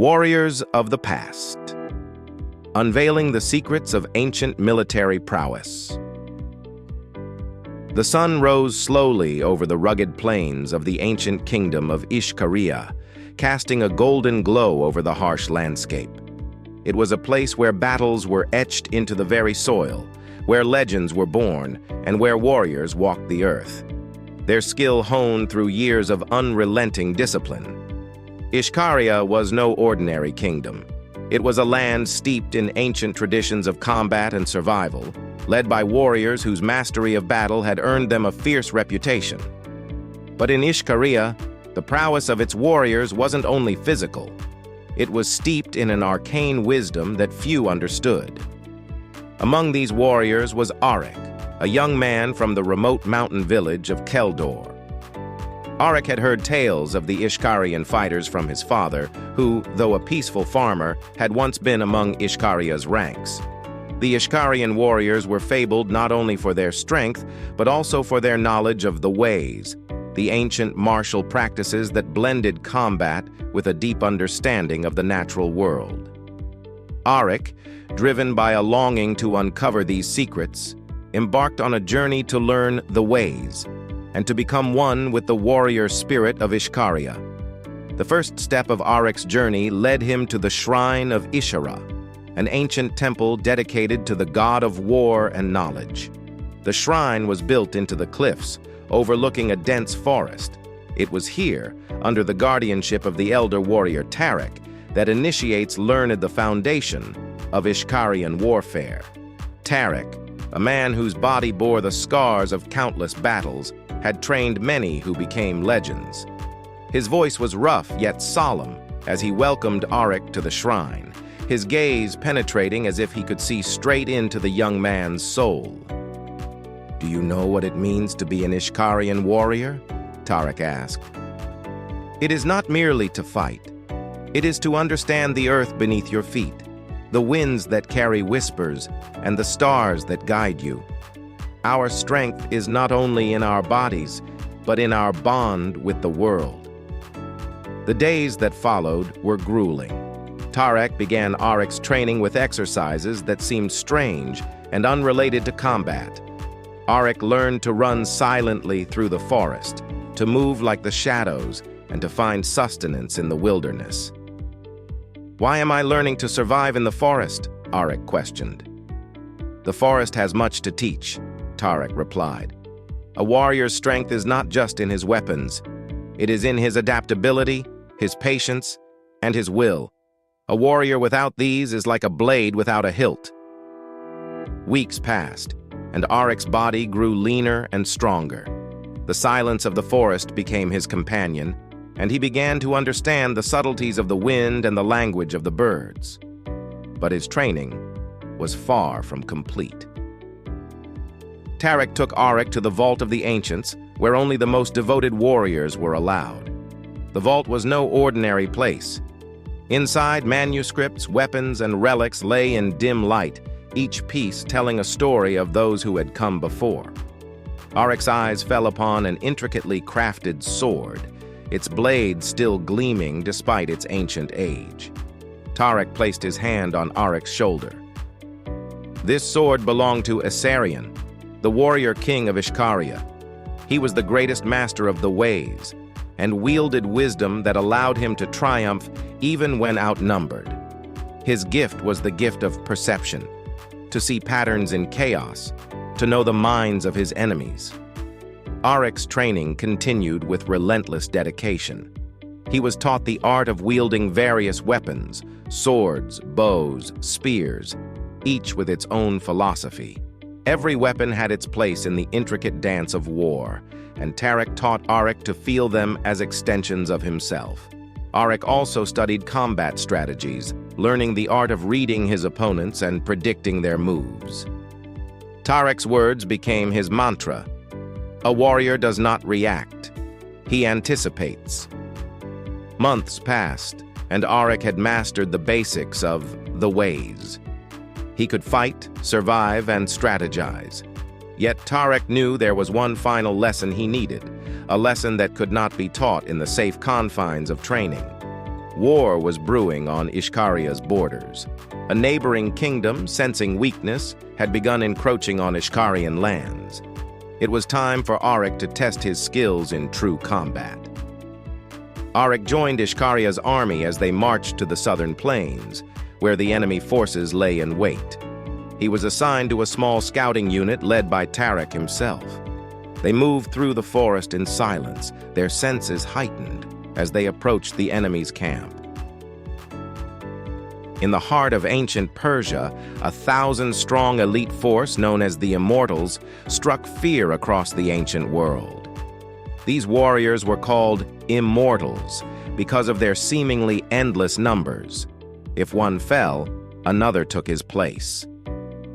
Warriors of the Past. Unveiling the secrets of ancient military prowess. The sun rose slowly over the rugged plains of the ancient kingdom of Ishkaria, casting a golden glow over the harsh landscape. It was a place where battles were etched into the very soil, where legends were born, and where warriors walked the earth. Their skill honed through years of unrelenting discipline. Ishkaria was no ordinary kingdom. It was a land steeped in ancient traditions of combat and survival, led by warriors whose mastery of battle had earned them a fierce reputation. But in Ishkaria, the prowess of its warriors wasn't only physical. It was steeped in an arcane wisdom that few understood. Among these warriors was Arik, a young man from the remote mountain village of Keldor. Arik had heard tales of the Ishkarian fighters from his father, who, though a peaceful farmer, had once been among Ishkaria's ranks. The Ishkarian warriors were fabled not only for their strength, but also for their knowledge of the ways, the ancient martial practices that blended combat with a deep understanding of the natural world. Arik, driven by a longing to uncover these secrets, embarked on a journey to learn the ways, and to become one with the warrior spirit of Ishkaria. The first step of Arik's journey led him to the shrine of Ishara, an ancient temple dedicated to the god of war and knowledge. The shrine was built into the cliffs, overlooking a dense forest. It was here, under the guardianship of the elder warrior Tarik, that initiates learned the foundation of Ishkarian warfare. Tarik, a man whose body bore the scars of countless battles, had trained many who became legends. His voice was rough yet solemn as he welcomed Arik to the shrine, his gaze penetrating as if he could see straight into the young man's soul. "Do you know what it means to be an Ishkarian warrior?" Tarik asked. "It is not merely to fight. It is to understand the earth beneath your feet, the winds that carry whispers, and the stars that guide you. Our strength is not only in our bodies, but in our bond with the world." The days that followed were grueling. Tarik began Arik's training with exercises that seemed strange and unrelated to combat. Arik learned to run silently through the forest, to move like the shadows, and to find sustenance in the wilderness. "Why am I learning to survive in the forest?" Arik questioned. "The forest has much to teach," Tarik replied. "A warrior's strength is not just in his weapons. It is in his adaptability, his patience, and his will. A warrior without these is like a blade without a hilt." Weeks passed, and Arik's body grew leaner and stronger. The silence of the forest became his companion, and he began to understand the subtleties of the wind and the language of the birds. But his training was far from complete. Tarik took Arik to the Vault of the Ancients, where only the most devoted warriors were allowed. The vault was no ordinary place. Inside, manuscripts, weapons, and relics lay in dim light, each piece telling a story of those who had come before. Arik's eyes fell upon an intricately crafted sword, its blade still gleaming despite its ancient age. Tarik placed his hand on Arik's shoulder. This sword belonged to Asarion, the warrior king of Ishkaria. He was the greatest master of the ways, and wielded wisdom that allowed him to triumph even when outnumbered. His gift was the gift of perception, to see patterns in chaos, to know the minds of his enemies. Arik's training continued with relentless dedication. He was taught the art of wielding various weapons, swords, bows, spears, each with its own philosophy. Every weapon had its place in the intricate dance of war, and Tarik taught Arik to feel them as extensions of himself. Arik also studied combat strategies, learning the art of reading his opponents and predicting their moves. Tarik's words became his mantra. A warrior does not react. He anticipates. Months passed, and Arik had mastered the basics of the ways. He could fight, survive, and strategize. Yet Tarik knew there was one final lesson he needed, a lesson that could not be taught in the safe confines of training. War was brewing on Ishkaria's borders. A neighboring kingdom, sensing weakness, had begun encroaching on Ishkarian lands. It was time for Arik to test his skills in true combat. Arik joined Ishkaria's army as they marched to the southern plains, where the enemy forces lay in wait. He was assigned to a small scouting unit led by Tarik himself. They moved through the forest in silence, their senses heightened as they approached the enemy's camp. In the heart of ancient Persia, 1,000-strong elite force known as the Immortals struck fear across the ancient world. These warriors were called Immortals because of their seemingly endless numbers. If one fell, another took his place.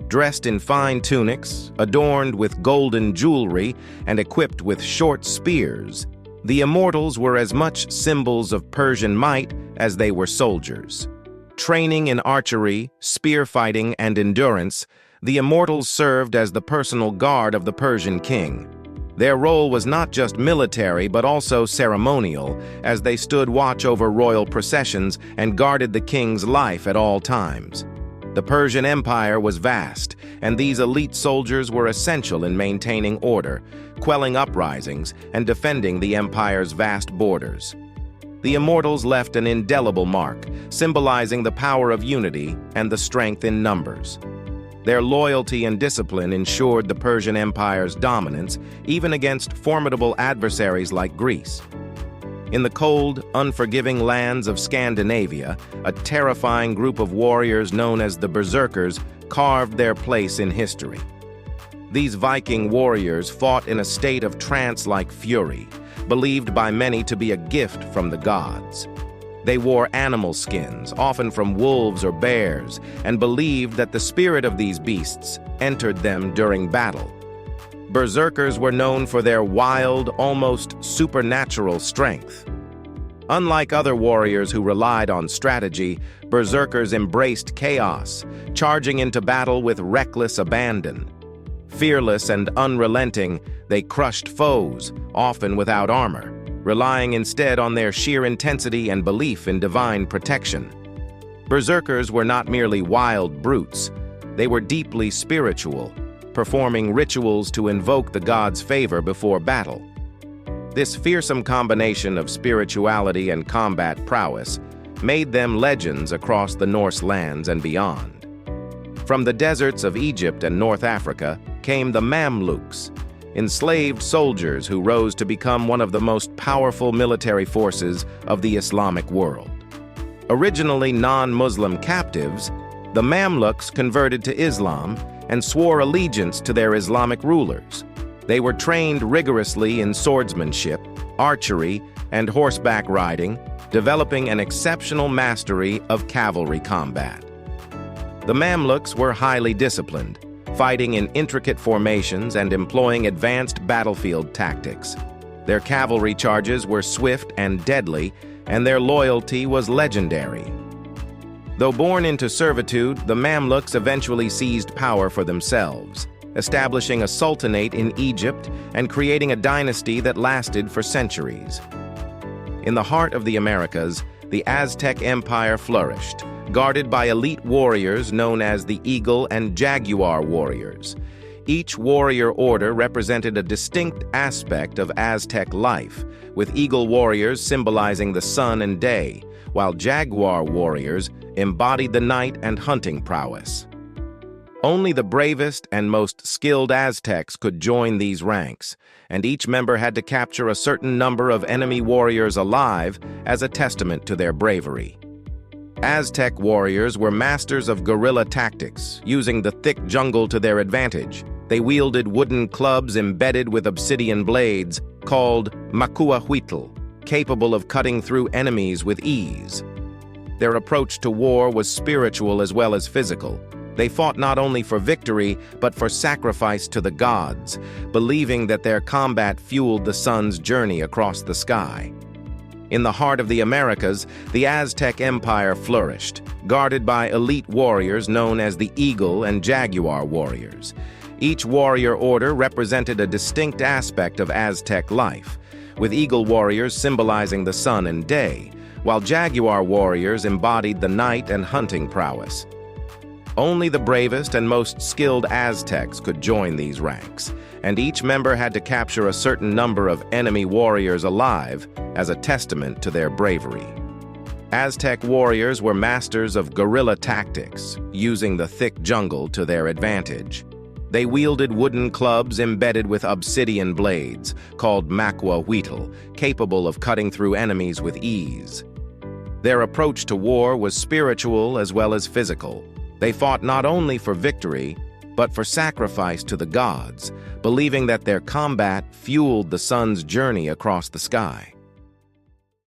Dressed in fine tunics, adorned with golden jewelry, and equipped with short spears, the Immortals were as much symbols of Persian might as they were soldiers. Training in archery, spear fighting, and endurance, the Immortals served as the personal guard of the Persian king. Their role was not just military but also ceremonial, as they stood watch over royal processions and guarded the king's life at all times. The Persian Empire was vast, and these elite soldiers were essential in maintaining order, quelling uprisings, and defending the empire's vast borders. The Immortals left an indelible mark, symbolizing the power of unity and the strength in numbers. Their loyalty and discipline ensured the Persian Empire's dominance, even against formidable adversaries like Greece. In the cold, unforgiving lands of Scandinavia, a terrifying group of warriors known as the Berserkers carved their place in history. These Viking warriors fought in a state of trance-like fury, believed by many to be a gift from the gods. They wore animal skins, often from wolves or bears, and believed that the spirit of these beasts entered them during battle. Berserkers were known for their wild, almost supernatural strength. Unlike other warriors who relied on strategy, Berserkers embraced chaos, charging into battle with reckless abandon. Fearless and unrelenting, they crushed foes, often without armor, relying instead on their sheer intensity and belief in divine protection. Berserkers were not merely wild brutes, they were deeply spiritual, performing rituals to invoke the gods' favor before battle. This fearsome combination of spirituality and combat prowess made them legends across the Norse lands and beyond. From the deserts of Egypt and North Africa came the Mamluks, enslaved soldiers who rose to become one of the most powerful military forces of the Islamic world. Originally non-Muslim captives, the Mamluks converted to Islam and swore allegiance to their Islamic rulers. They were trained rigorously in swordsmanship, archery, and horseback riding, developing an exceptional mastery of cavalry combat. The Mamluks were highly disciplined, fighting in intricate formations and employing advanced battlefield tactics. Their cavalry charges were swift and deadly, and their loyalty was legendary. Though born into servitude, the Mamluks eventually seized power for themselves, establishing a sultanate in Egypt and creating a dynasty that lasted for centuries. In the heart of the Americas, the Aztec Empire flourished, guarded by elite warriors known as the Eagle and Jaguar warriors. Each warrior order represented a distinct aspect of Aztec life, with Eagle warriors symbolizing the sun and day, while Jaguar warriors embodied the night and hunting prowess. Only the bravest and most skilled Aztecs could join these ranks, and each member had to capture a certain number of enemy warriors alive as a testament to their bravery. Aztec warriors were masters of guerrilla tactics, using the thick jungle to their advantage. They wielded wooden clubs embedded with obsidian blades, called macuahuitl, capable of cutting through enemies with ease. Their approach to war was spiritual as well as physical. They fought not only for victory, but for sacrifice to the gods, believing that their combat fueled the sun's journey across the sky. In the heart of the Americas, the Aztec Empire flourished, guarded by elite warriors known as the Eagle and Jaguar warriors. Each warrior order represented a distinct aspect of Aztec life, with Eagle warriors symbolizing the sun and day, while jaguar warriors embodied the night and hunting prowess. Only the bravest and most skilled Aztecs could join these ranks, and each member had to capture a certain number of enemy warriors alive as a testament to their bravery. Aztec warriors were masters of guerrilla tactics, using the thick jungle to their advantage. They wielded wooden clubs embedded with obsidian blades, called macuahuitl, capable of cutting through enemies with ease. Their approach to war was spiritual as well as physical. They fought not only for victory, but for sacrifice to the gods, believing that their combat fueled the sun's journey across the sky.